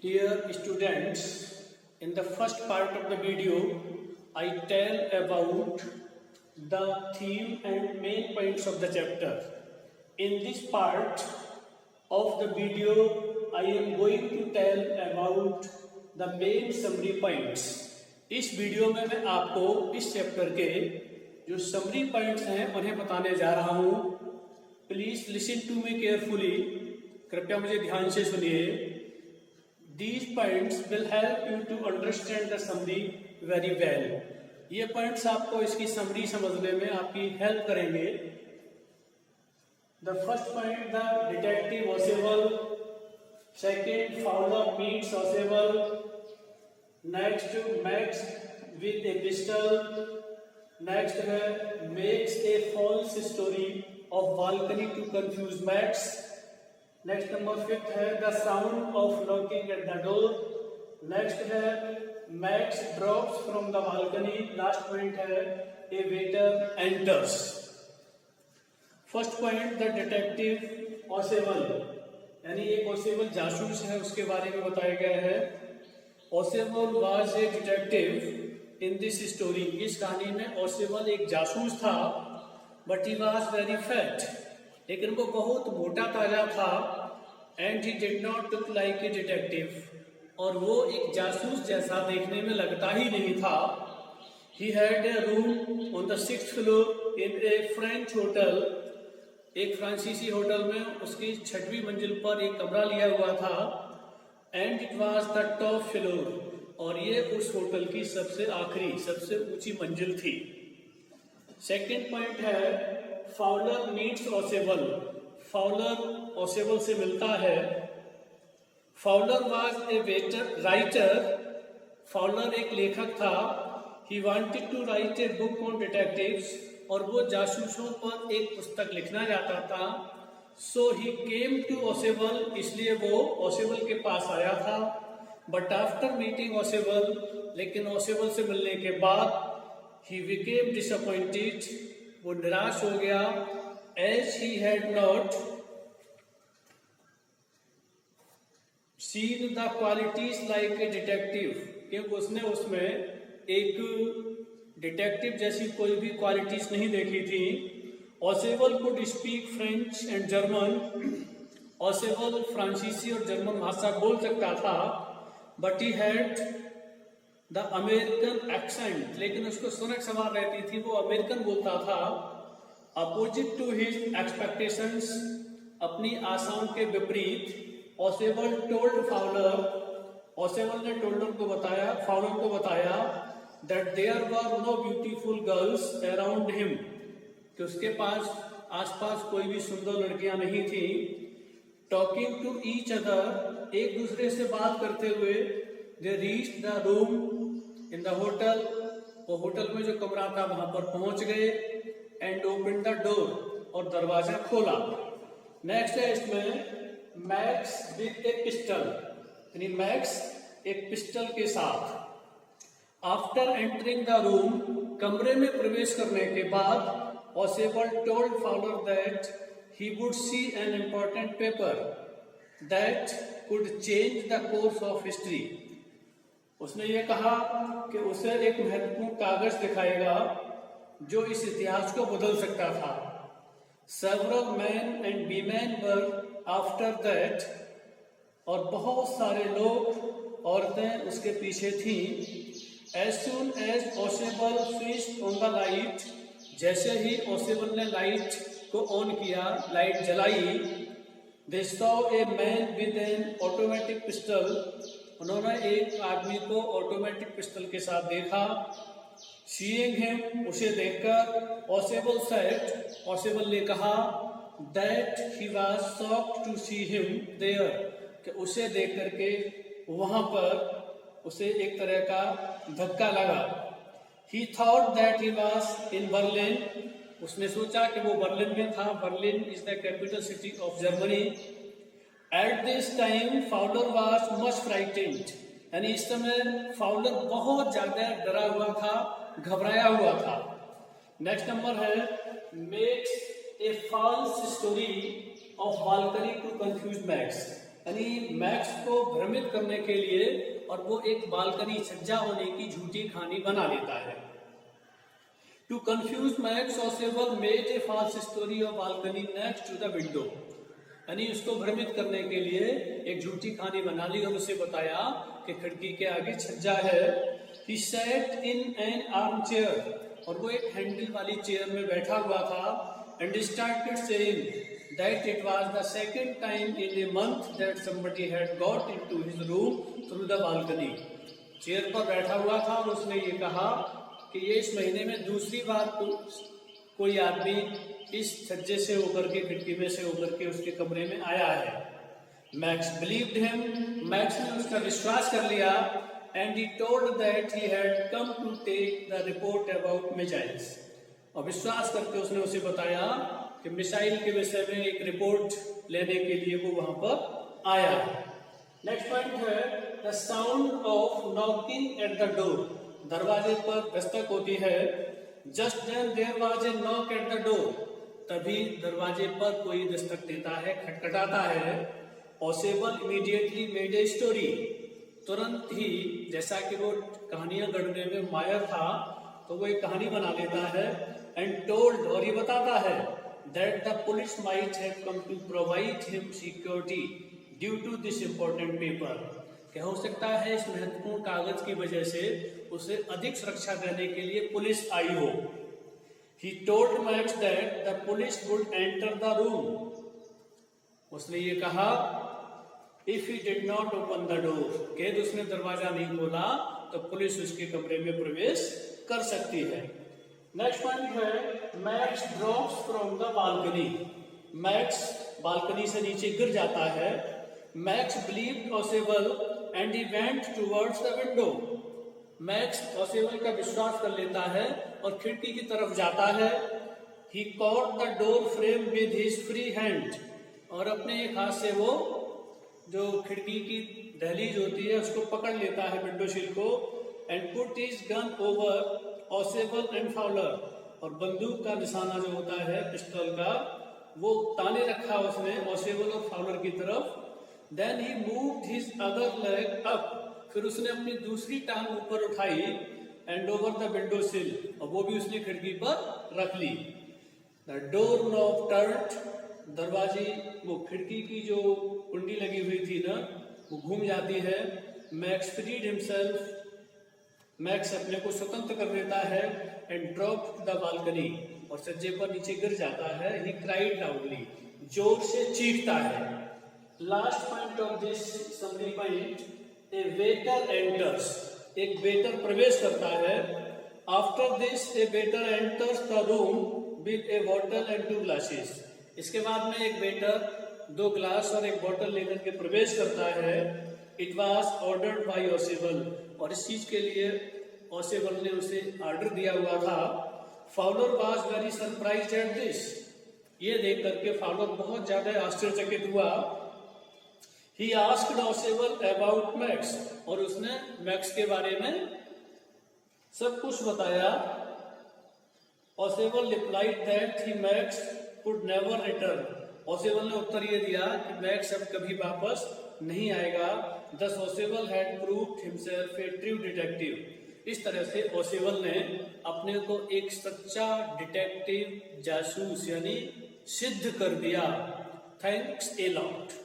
Dear students, in the first part of the video, I tell about the theme and main points of the chapter. In this part of the video, I am going to tell about the main summary points. इस video में मैं आपको इस chapter के जो summary points हैं उन्हें बताने जा रहा हूँ. Please listen to me carefully. कृपया मुझे ध्यान से सुनिए. These points will help you to understand the summary very well. ये पॉइंट्स आपको इसकी समरी समझने में आपकी हेल्प करेंगे. The first point, the detective Oswald. Second, Fowler meets Oswald. Next, Max with a pistol. Next है makes a false story of balcony to confuse Max. Next number 5 है the sound of knocking at the door. Next है Max drops from the balcony. Last point है a waiter enters. First point, the detective Ausable, यानी एक ओसेवल जासूस है उसके बारे में बताया गया है. Ausable was a detective in this story. इस कहानी में ओसेवल एक जासूस था. But he was very fat, लेकिन वो बहुत मोटा ताजा था. And he did not look like a detective, और वो एक जासूस जैसा देखने में लगता ही नहीं था. He had a room on the 6th floor in A French hotel. एक फ्रांसीसी होटल में उसकी 6वीं मंजिल पर एक कमरा लिया हुआ था. And it was the top floor, और ये उस होटल की सबसे आखिरी सबसे ऊंची मंजिल थी. सेकेंड पॉइंट है Fowler meets Ausable. Fowler Ausable से मिलता है. Fowler was a writer. Fowler एक लेखक था. He wanted to write a book on detectives, और वो जासूसों पर एक पुस्तक लिखना चाहता था. सो ही केम टू ओसेवल, इसलिए वो ओसेवल के पास आया था. बट आफ्टर मीटिंग ओसेवल, लेकिन ओसेवल से मिलने के बाद ही बिकेम डिसअपॉइंटेड, वो निराश हो गया. As he had not seen the qualities like a detective, क्योंकि उसने उसमें एक डिटेक्टिव जैसी कोई भी क्वालिटीज नहीं देखी थी. Ausable could speak French and German. Ausable फ्रांसीसी और जर्मन भाषा बोल सकता था. But he had the American accent, लेकिन उसको सुनक सवार रहती थी, वो अमेरिकन बोलता था. अपोजिट टू हिज एक्सपेक्टेशंस, अपनी आशाओं के विपरीत. ओसेवल टोल्ड फाउलर, ओसेवल ने टोल्डर को बताया, फाउलर को बताया that there were no beautiful girls around him, कि उसके पास आसपास कोई भी सुंदर लड़कियां नहीं थी. टॉकिंग टू ईच अदर, एक दूसरे से बात करते हुए. They reached the room in the hotel, वो होटल में जो कमरा था वहां पर पहुंच गए. एंड ओपन द डोर, और दरवाजा खोला. नेक्स्ट है इसमें मैक्स विद ए पिस्टल, यानी मैक्स एक पिस्टल के साथ. आफ्टर एंटरिंग द रूम, कमरे में प्रवेश करने के बाद Ausable told Fowler that he would see an important paper that could change the course of history. उसने ये कहा कि उसे एक महत्वपूर्ण कागज दिखाएगा जो इस इतिहास को बदल सकता था. Several men and women were after that, और बहुत सारे लोग, औरतें उसके पीछे थीं. As soon as Oswald switched on the light, जैसे ही ओसेवल ने लाइट को ऑन किया, लाइट जलाई. They saw a man with an automatic pistol, उन्होंने एक आदमी को ऑटोमेटिक पिस्टल के साथ देखा. Seeing him, उसे देखकर ओसेवल said, ओसेवल ने कहा that he was shocked to see him there, कि उसे देख करके वहां पर उसे एक तरह का धक्का लगा. He thought that he was in Berlin, उसने सोचा कि वो बर्लिन में था. Berlin is the capital city of Germany. At this time Fowler was much frightened, यानी इस समय फाउलर बहुत ज्यादा डरा हुआ था, घबराया हुआ था. नेक्स्ट नंबर है makes a false story of balcony to confuse Max, यानी मैक्स को भ्रमित करने के लिए और वो एक बालकनी छज्जा होने की झूठी कहानी बना लेता है। To confuse Max, Ausable made a false story of balcony next to the window. यानी उसको भ्रमित करने के लिए एक झूठी कहानी बना ली और उसे बताया कि खिड़की के आगे छज्जा है। He sat in an armchair, और वो एक हैंडल वाली चेयर में बैठा हुआ था, and started saying that it was the second time in a month that somebody had got into his room through the balcony। Chair पर बैठा हुआ था और उसने ये कहा कि ये इस महीने में दूसरी बार कोई आदमी इस छज्जे से होकर के, खिड़की में से होकर के उसके कमरे में आया है। मैक्स बिलीव्ड हिम, मैक्स ने उसका विश्वास कर लिया, and he told that he had come to take the report about missiles. और विश्वास करके उसने उसे बताया कि मिसाइल के विषय में एक रिपोर्ट लेने के लिए वो वहां पर आया है। नेक्स्ट पॉइंट है the sound of knocking at the door. दरवाजे पर दस्तक होती है। Just then there was a knock at the door. तभी दरवाजे पर कोई दस्तक देता है, खटखटाता है। Ausable immediately made a story. तुरंत ही, जैसा कि वो कहानियां गढ़ने में माहिर था, तो वो एक कहानी बना लेता है। एंड टोल्ड, और ये बताता है that the police might have come to provide him security due to this important paper. क्या हो सकता है इस महत्वपूर्ण कागज की वजह से उसे अधिक सुरक्षा देने के लिए पुलिस आई हो। He told Max that the police would enter the room। उसने ये कहा if he did not open the door, यदि उसने दरवाजा नहीं खोला तो पुलिस उसके कमरे में प्रवेश कर सकती है। नेक्स्ट पॉइंट है Max drops from the balcony. Max balcony से नीचे गिर जाता है। Max believed Ausable and he went towards the window. Max Ausable का विश्वास कर लेता है और खिड़की की तरफ जाता है। He caught the door frame with his free hand, और अपने एक हाथ से वो जो खिड़की की दहलीज होती है उसको पकड़ लेता है, विंडो शील को। And put his gun over Ausable and Fowler, और बंदूक का निशाना जो होता है पिस्टल का, वो ताने रखा उसने ओसेवल और फाउलर की तरफ। Then he moved his other leg up, फिर उसने अपनी दूसरी टांग ऊपर उठाई। एंड ओवर द विंडो सिल, और वो भी उसने खिड़की पर रख ली। द डोर नॉब टर्न्ड, दरवाजे वो खिड़की की जो कुंडी लगी हुई थी ना, वो घूम जाती है। मैक्स फ्रीड हिमसेल्फ, मैक्स अपने को स्वतंत्र कर लेता है। एंड ड्रॉप द बालकनी, और सज्जे पर नीचे गिर जाता है। ही क्राइड लाउडली, जोर से चीखता है। Last point of this summary point, A waiter enters, एक वेटर प्रवेश करता है। After this A waiter enters the room with A bottle and 2 glasses. इसके बाद में एक वेटर 2 ग्लास और एक बोतल लेकर के प्रवेश करता है। इट वॉज ऑर्डर्ड बाई ओसेवल, और इस चीज के लिए ओसेवल ने उसे ऑर्डर दिया हुआ था। Fowler was very surprised at this, ये देख करके फाउलर बहुत ज्यादा आश्चर्यचकित हुआ। He asked Oswald about Max, और उसने मैक्स के बारे में सब कुछ बताया। Oswald replied that he Max could never return। Oswald ने उत्तर ये दिया कि मैक्स अब कभी वापस नहीं आएगा। Thus Oswald had proved himself a true detective। इस तरह से ओसेवल ने अपने को एक सच्चा डिटेक्टिव, जासूस यानी सिद्ध कर दिया। Thanks a lot.